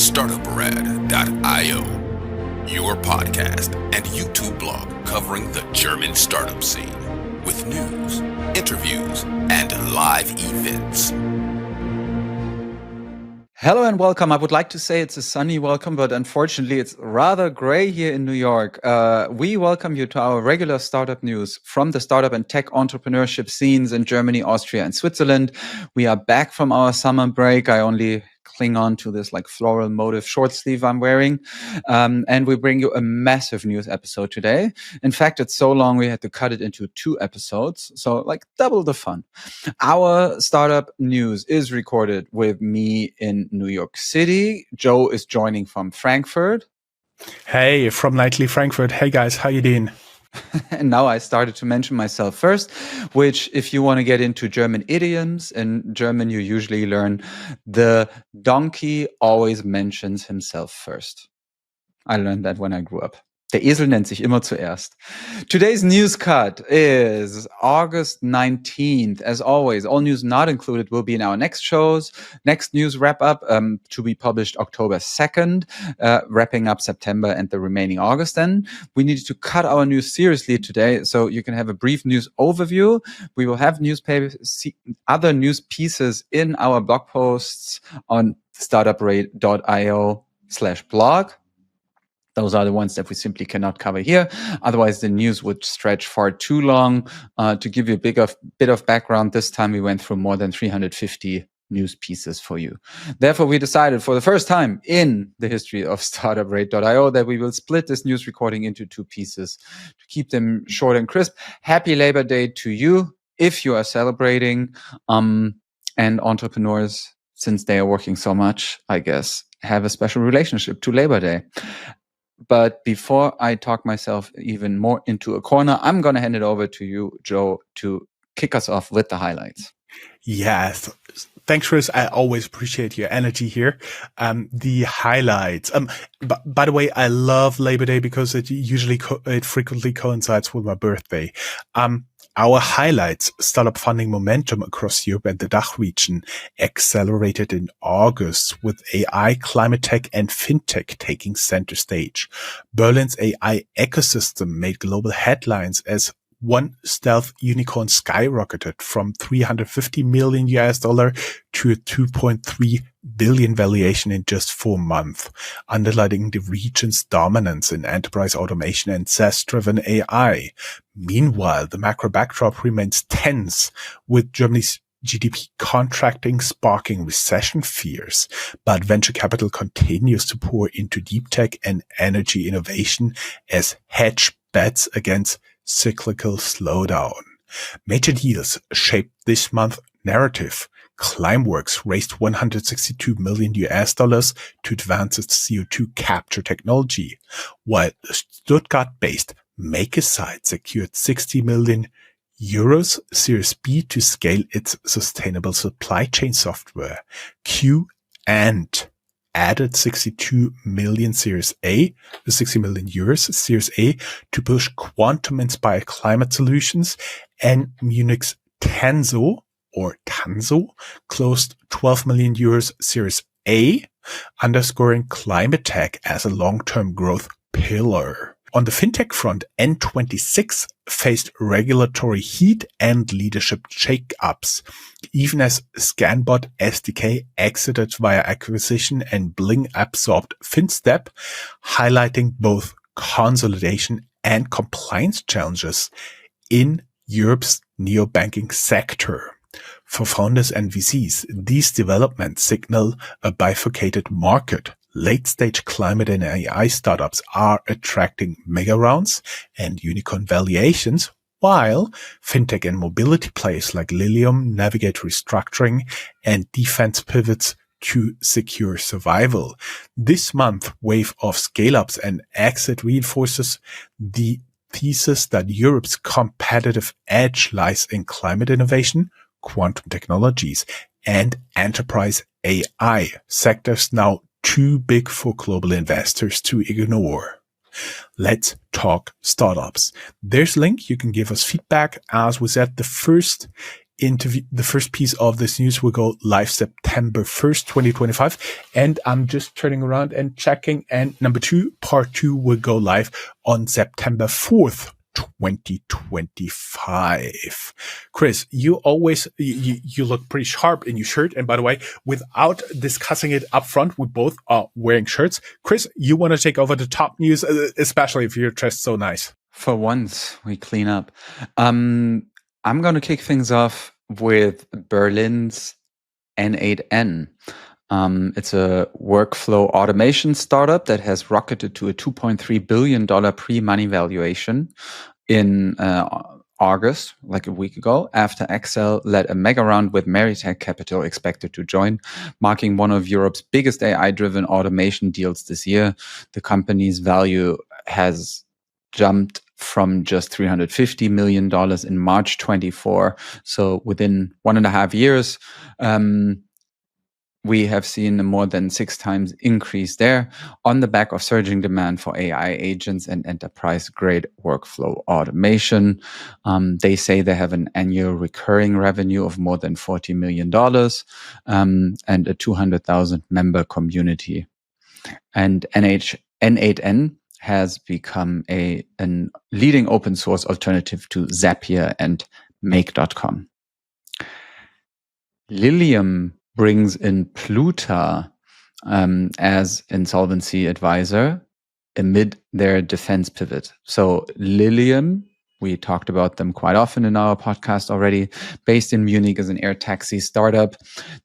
Startuprad.io, your podcast and YouTube blog covering the German startup scene with news, interviews, and live events. Hello and welcome. I would like to say it's a sunny welcome, but unfortunately it's rather gray here in New York. We welcome you to our regular startup news from the startup and tech entrepreneurship scenes in Germany, Austria, and Switzerland. We are back from our summer break. I only cling on to this floral motif short sleeve I'm wearing. And we bring you a massive news episode today. In fact, it's so long we had to cut it into 2 episodes. So double the fun. Our startup news is recorded with me in New York City. Joe is joining from Frankfurt. Hey, from nightly Frankfurt. Hey guys, how you doing? And now I started to mention myself first, which if you want to get into German idioms, in German you usually learn the donkey always mentions himself first. I learned that when I grew up. Der Esel nennt sich immer zuerst. Today's news cut is August 19th. As always, all news not included will be in our next shows. Next news wrap-up to be published October 2nd, wrapping up September and the remaining August then. We needed to cut our news seriously today, so you can have a brief news overview. We will have other news pieces in our blog posts on Startuprad.io/blog. Those are the ones that we simply cannot cover here. Otherwise, the news would stretch far too long. To give you a bit of background, this time we went through more than 350 news pieces for you. Therefore, we decided for the first time in the history of Startuprad.io that we will split this news recording into 2 pieces to keep them short and crisp. Happy Labor Day to you if you are celebrating. And entrepreneurs, since they are working so much, I guess, have a special relationship to Labor Day. But before I talk myself even more into a corner, I'm going to hand it over to you, Joe, to kick us off with the highlights. Yes. Thanks, Chris. I always appreciate your energy here. The highlights. By the way, I love Labor Day because it frequently coincides with my birthday. Our highlights: startup funding momentum across Europe and the DACH region accelerated in August with AI, climate tech, and fintech taking center stage. Berlin's AI ecosystem made global headlines as one stealth unicorn skyrocketed from $350 million to a $2.3 billion valuation in just 4 months, underlining the region's dominance in enterprise automation and SaaS-driven AI. Meanwhile, the macro backdrop remains tense, with Germany's GDP contracting sparking recession fears, but venture capital continues to pour into deep tech and energy innovation as hedge bets against cyclical slowdown. Major deals shaped this month's narrative. Climeworks raised $162 million to advance its CO2 capture technology, while Stuttgart-based MakerSite secured 60 million euros Series B to scale its sustainable supply chain software. Q and added 62 million Series A, 60 million euros Series A to push quantum-inspired climate solutions, and Munich's Tanso closed 12 million euros Series A, underscoring climate tech as a long-term growth pillar. On the fintech front, N26 faced regulatory heat and leadership shake-ups, even as Scanbot SDK exited via acquisition and Bling absorbed FinStep, highlighting both consolidation and compliance challenges in Europe's neobanking sector. For founders and VCs, these developments signal a bifurcated market. Late-stage climate and AI startups are attracting mega rounds and unicorn valuations, while fintech and mobility players like Lilium navigate restructuring and defense pivots to secure survival. This month, wave of scale-ups and exit reinforces the thesis that Europe's competitive edge lies in climate innovation, quantum technologies, and enterprise AI, sectors now too big for global investors to ignore. Let's talk startups. There's a link. You can give us feedback. As we said, the first interview, the first piece of this news will go live September 1st, 2025. And I'm just turning around and checking. And number 2, part 2 will go live on September 4th, 2025. Chris, you always, you look pretty sharp in your shirt. And by the way, without discussing it up front, we both are wearing shirts. Chris, you want to take over the top news, especially if you're dressed so nice. For once, we clean up. I'm going to kick things off with Berlin's N8N. It's a workflow automation startup that has rocketed to a $2.3 billion pre-money valuation in August, like a week ago, after Excel led a mega round with Meritech Capital expected to join, marking one of Europe's biggest AI-driven automation deals this year. The company's value has jumped from just $350 million in March 24. So within 1.5 years, we have seen a more than 6 times increase there on the back of surging demand for AI agents and enterprise-grade workflow automation. They say they have an annual recurring revenue of more than $40 million and a 200,000 member community. And N8N has become a leading open source alternative to Zapier and Make.com. Lilium brings in Pluta as insolvency advisor amid their defense pivot. So Lilium, we talked about them quite often in our podcast already, based in Munich, is an air taxi startup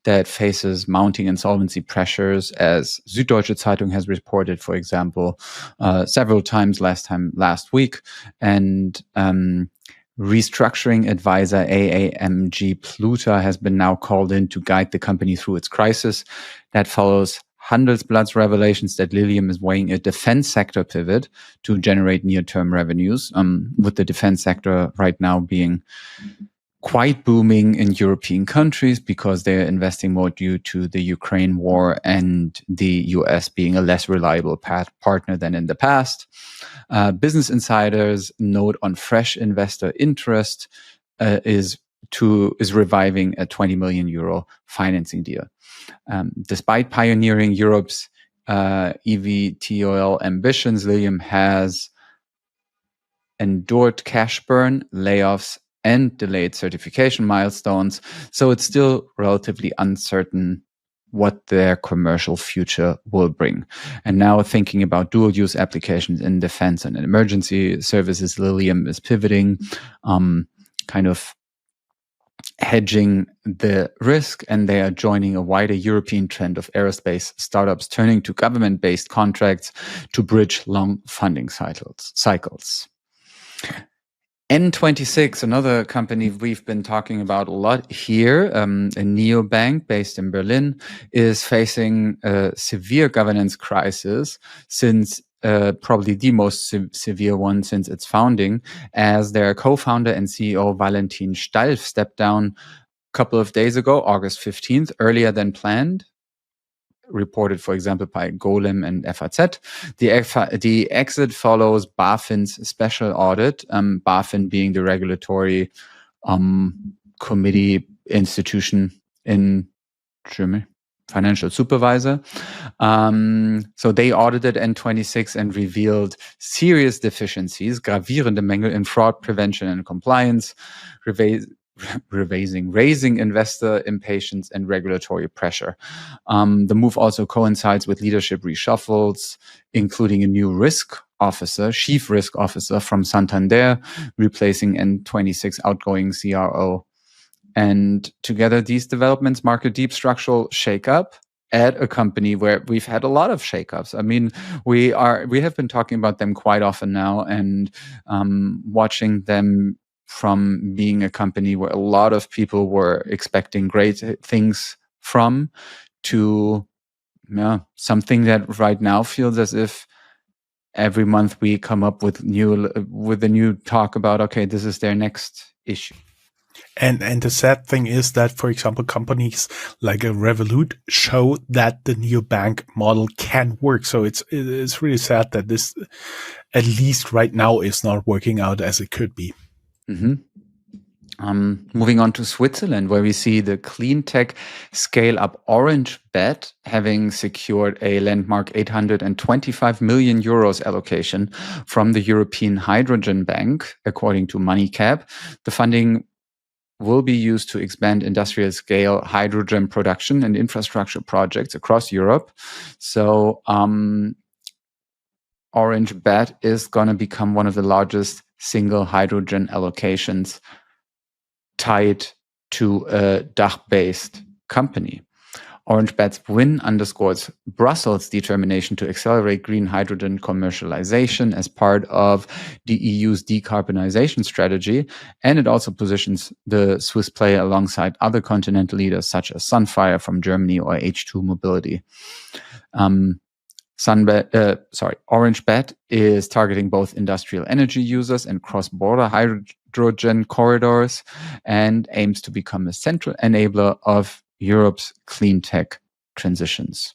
that faces mounting insolvency pressures, as Süddeutsche Zeitung has reported, for example, several times last week. And restructuring advisor AAMG Pluta has been now called in to guide the company through its crisis. That follows Handelsblatt's revelations that Lilium is weighing a defense sector pivot to generate near-term revenues, with the defense sector right now being quite booming in European countries because they're investing more due to the Ukraine war and the US being a less reliable partner than in the past. Business Insider's note on fresh investor interest is reviving a 20 million euro financing deal. Despite pioneering Europe's eVTOL ambitions, Lilium has endured cash burn, layoffs, and delayed certification milestones. So it's still relatively uncertain what their commercial future will bring. And now thinking about dual use applications in defense and in emergency services, Lilium is pivoting, kind of hedging the risk, and they are joining a wider European trend of aerospace startups turning to government-based contracts to bridge long funding cycles. N26, another company we've been talking about a lot here, a neobank based in Berlin, is facing a severe governance crisis since probably the most severe one since its founding, as their co-founder and CEO Valentin Stalf stepped down a couple of days ago, August 15th, earlier than planned. Reported, for example, by Golem and FAZ. The exit follows BaFin's special audit, BaFin being the regulatory committee institution in Germany, financial supervisor. So they audited N26 and revealed serious deficiencies, gravierende Mängel in fraud prevention and compliance, raising investor impatience and regulatory pressure. The move also coincides with leadership reshuffles, including a new chief risk officer from Santander, replacing N26 outgoing CRO. And together, these developments mark a deep structural shakeup at a company where we've had a lot of shakeups. I mean, we have been talking about them quite often now, and watching them from being a company where a lot of people were expecting great things from to something that right now feels as if every month we come up with a new talk about, okay, this is their next issue. And the sad thing is that, for example, companies like a Revolut show that the neobank model can work. So it's really sad that this, at least right now, is not working out as it could be. Mm-hmm. Moving on to Switzerland, where we see the clean tech scale up OrangeBat having secured a landmark 825 million euros allocation from the European Hydrogen Bank, according to MoneyCap. The funding will be used to expand industrial scale hydrogen production and infrastructure projects across Europe. So OrangeBat is going to become one of the largest single hydrogen allocations tied to a DACH-based company. OrangeBat's win underscores Brussels' determination to accelerate green hydrogen commercialization as part of the EU's decarbonization strategy, and it also positions the Swiss player alongside other continental leaders such as Sunfire from Germany or H2 Mobility. OrangeBat is targeting both industrial energy users and cross-border hydrogen corridors and aims to become a central enabler of Europe's clean tech transitions.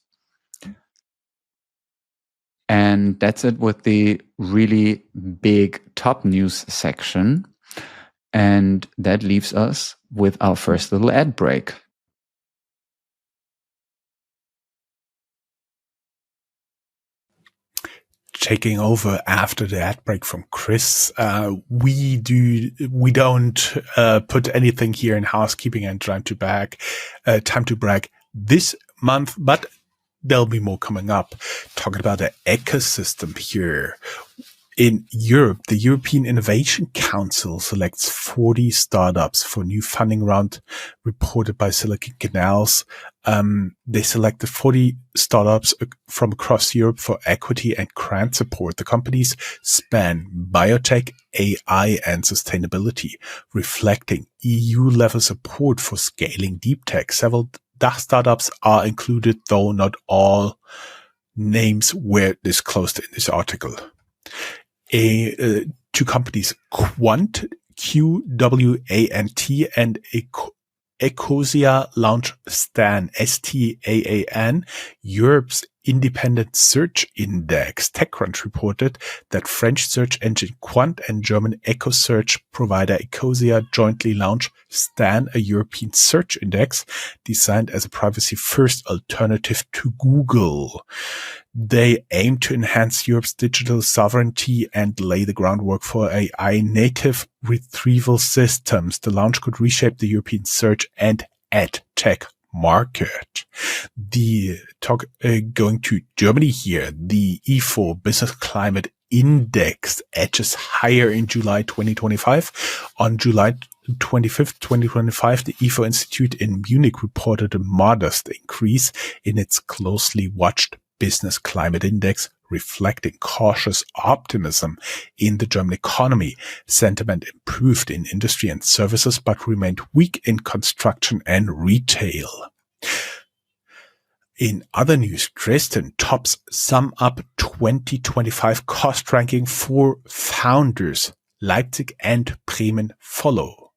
And that's it with the really big top news section. And that leaves us with our first little ad break. Taking over after the ad break from Chris, we don't put anything here in housekeeping and time to brag this month, but there'll be more coming up. Talking about the ecosystem here. In Europe, the European Innovation Council selects 40 startups for new funding round reported by Silicon Canals. They selected 40 startups from across Europe for equity and grant support. The companies span biotech, AI, and sustainability, reflecting EU-level support for scaling deep tech. Several DACH startups are included, though not all names were disclosed in this article. Two companies, Quant, QWANT, and Ecosia launch STAN, STAAN, Europe's independent search index. TechCrunch reported that French search engine Quant and German eco search provider Ecosia jointly launched STAN, a European search index designed as a privacy-first alternative to Google. They aim to enhance Europe's digital sovereignty and lay the groundwork for AI-native retrieval systems. The launch could reshape the European search and ad tech market. Going to Germany here, the IFO Business Climate Index edges higher in July 2025. On July 25th, 2025, the IFO Institute in Munich reported a modest increase in its closely watched Business Climate Index, reflecting cautious optimism in the German economy. Sentiment improved in industry and services, but remained weak in construction and retail. In other news, Dresden tops Sum Up 2025 cost ranking for founders. Leipzig and Bremen follow.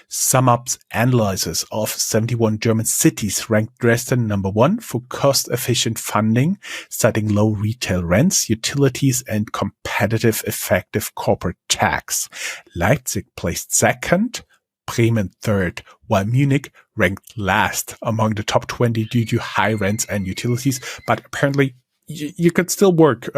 Sum Up's analysis of 71 German cities ranked Dresden number 1 for cost-efficient funding, citing low retail rents, utilities, and competitive effective corporate tax. Leipzig placed second, Bremen third, while Munich ranked last among the top 20 due to high rents and utilities, but apparently you could still work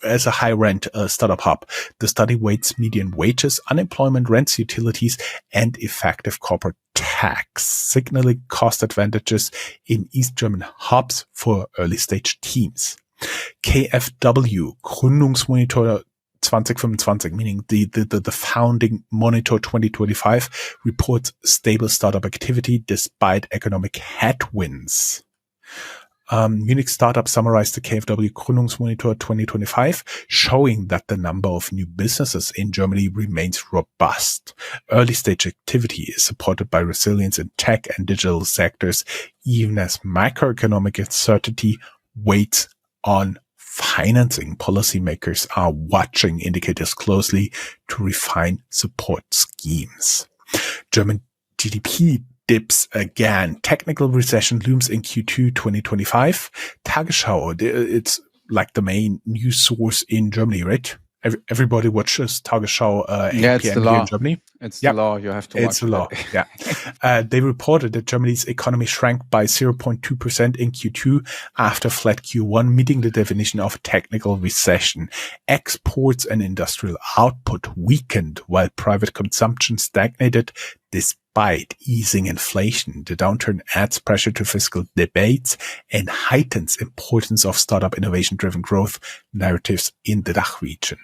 as a high-rent startup hub. The study weights median wages, unemployment, rents, utilities, and effective corporate tax, signaling cost advantages in East German hubs for early-stage teams. KfW, Gründungsmonitor 2025, meaning the founding monitor 2025, reports stable startup activity despite economic headwinds. Munich Startup summarized the KfW Gründungsmonitor 2025, showing that the number of new businesses in Germany remains robust. Early stage activity is supported by resilience in tech and digital sectors, even as macroeconomic uncertainty weighs on financing. Policymakers are watching indicators closely to refine support schemes. German GDP dips again. Technical recession looms in Q2 2025. Tagesschau, it's like the main news source in Germany, right? everybody watches Tagesschau 8 Yeah, it's p.m. the here in law. Germany. It's Yeah. the law. You have to It's watch a law. it. Yeah. They reported that Germany's economy shrank by 0.2% in Q2 after flat Q1, meeting the definition of a technical recession. Exports and industrial output weakened while private consumption stagnated despite easing inflation. The downturn adds pressure to fiscal debates and heightens importance of startup innovation-driven growth narratives in the DACH region.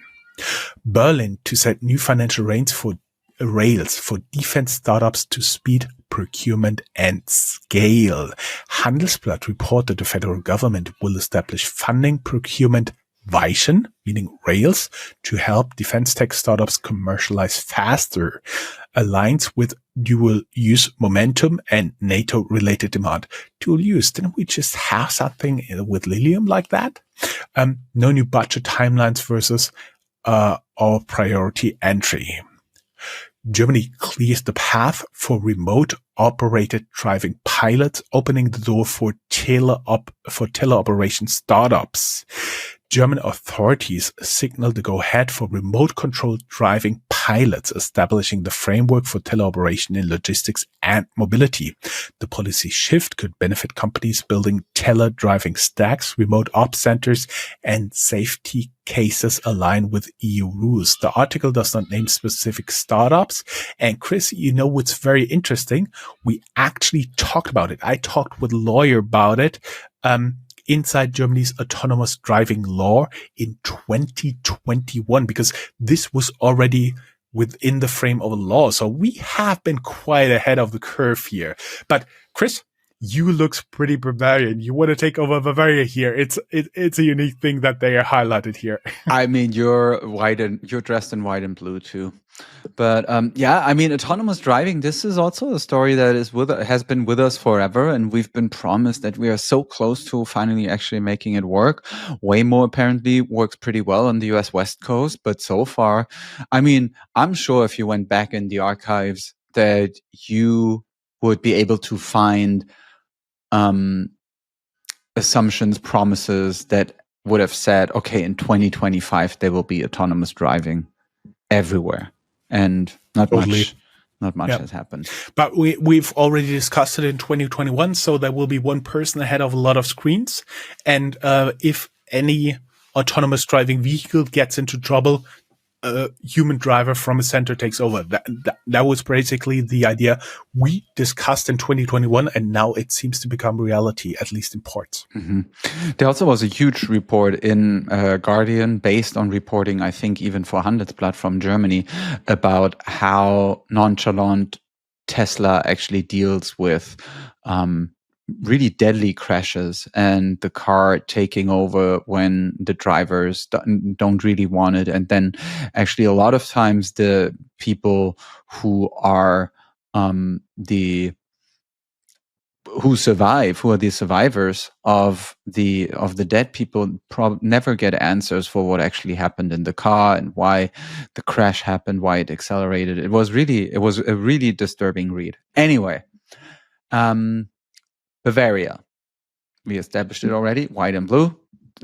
Berlin to set new financial rails for defense startups to speed procurement and scale. Handelsblatt reported the federal government will establish funding procurement Weichen, meaning rails, to help defense tech startups commercialize faster. Aligns with dual use momentum and NATO related demand. Dual use, didn't we just have something with Lilium like that? No new budget timelines versus our priority entry. Germany clears the path for remote operated driving pilots, opening the door for teleoperation startups. German authorities signaled the go-ahead for remote-controlled driving pilots, establishing the framework for teleoperation in logistics and mobility. The policy shift could benefit companies building tele-driving stacks, remote ops centers, and safety cases aligned with EU rules. The article does not name specific startups. And Chris, you know what's very interesting? We actually talked about it. I talked with a lawyer about it. Inside Germany's autonomous driving law in 2021, because this was already within the frame of a law. So we have been quite ahead of the curve here. But Chris, you looks pretty Bavarian. You want to take over Bavaria here. It's a unique thing that they are highlighted here. I mean, you're dressed in white and blue too. But yeah, I mean, autonomous driving, this is also a story that has been with us forever. And we've been promised that we are so close to finally actually making it work. Waymo apparently works pretty well on the US West Coast. But so far, I mean, I'm sure if you went back in the archives that you would be able to find assumptions, promises that would have said, okay, in 2025, there will be autonomous driving everywhere. And not much has happened. But we've already discussed it in 2021. So there will be one person ahead of a lot of screens. And if any autonomous driving vehicle gets into trouble, a human driver from a center takes over. That was basically the idea we discussed in 2021, and now it seems to become reality, at least in parts. Mm-hmm. There also was a huge report in Guardian based on reporting, I think, even for Handelsblatt from Germany, about how nonchalant Tesla actually deals with really deadly crashes and the car taking over when the drivers don't really want it. And then actually a lot of times the people who are who are the survivors of the dead people never get answers for what actually happened in the car and why the crash happened, why it accelerated. It was a really disturbing read. Anyway, Bavaria, we established it already, white and blue,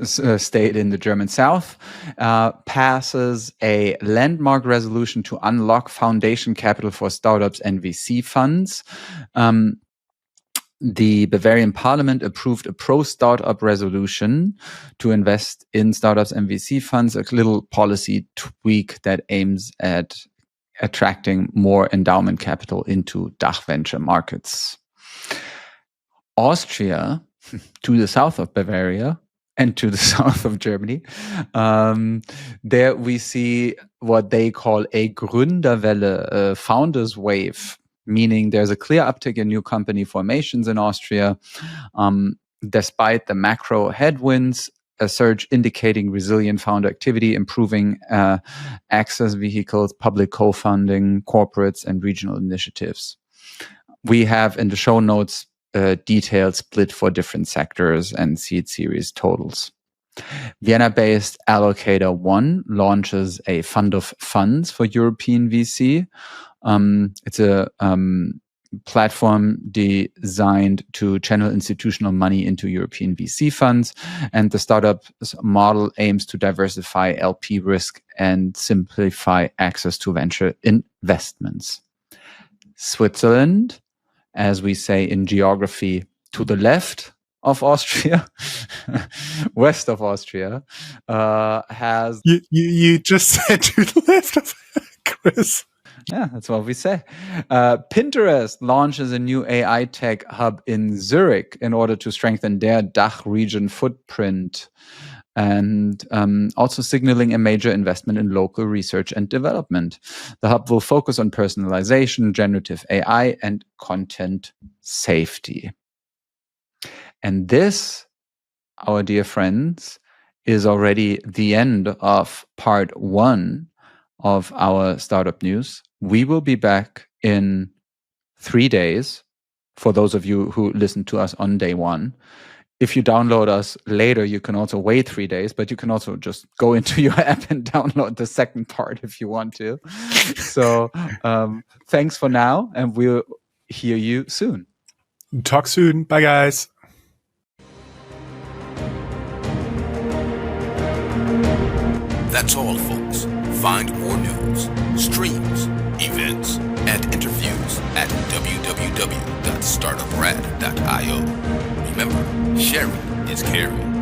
state in the German South, passes a landmark resolution to unlock foundation capital for startups and VC funds. The Bavarian Parliament approved a pro-startup resolution to invest in startups and VC funds, a little policy tweak that aims at attracting more endowment capital into DACH venture markets. Austria, to the south of Bavaria and to the south of Germany, there we see what they call a Gründerwelle, a founders wave, meaning there's a clear uptick in new company formations in Austria. Despite the macro headwinds, a surge indicating resilient founder activity, improving access vehicles, public co-funding, corporates, and regional initiatives. We have in the show notes detailed split for different sectors and seed series totals. Vienna-based Allocator 1 launches a fund of funds for European VC. It's a platform designed to channel institutional money into European VC funds. And the startup model aims to diversify LP risk and simplify access to venture investments. Switzerland, as we say in geography, to the left of Austria, west of Austria, has... You just said to the left of Chris. Yeah, that's what we say. Pinterest launches a new AI tech hub in Zurich in order to strengthen their DACH region footprint, and also signaling a major investment in local research and development. The hub will focus on personalization, generative AI, and content safety. And this, our dear friends, is already the end of part 1 of our startup news. We will be back in 3 days for those of you who listen to us on day 1. If you download us later, you can also wait 3 days, but you can also just go into your app and download the second part if you want to. So thanks for now, and we'll hear you soon. Talk soon. Bye, guys. That's all, folks. Find more news, streams, events, and interviews at www.startuprad.io. Remember, sharing is caring.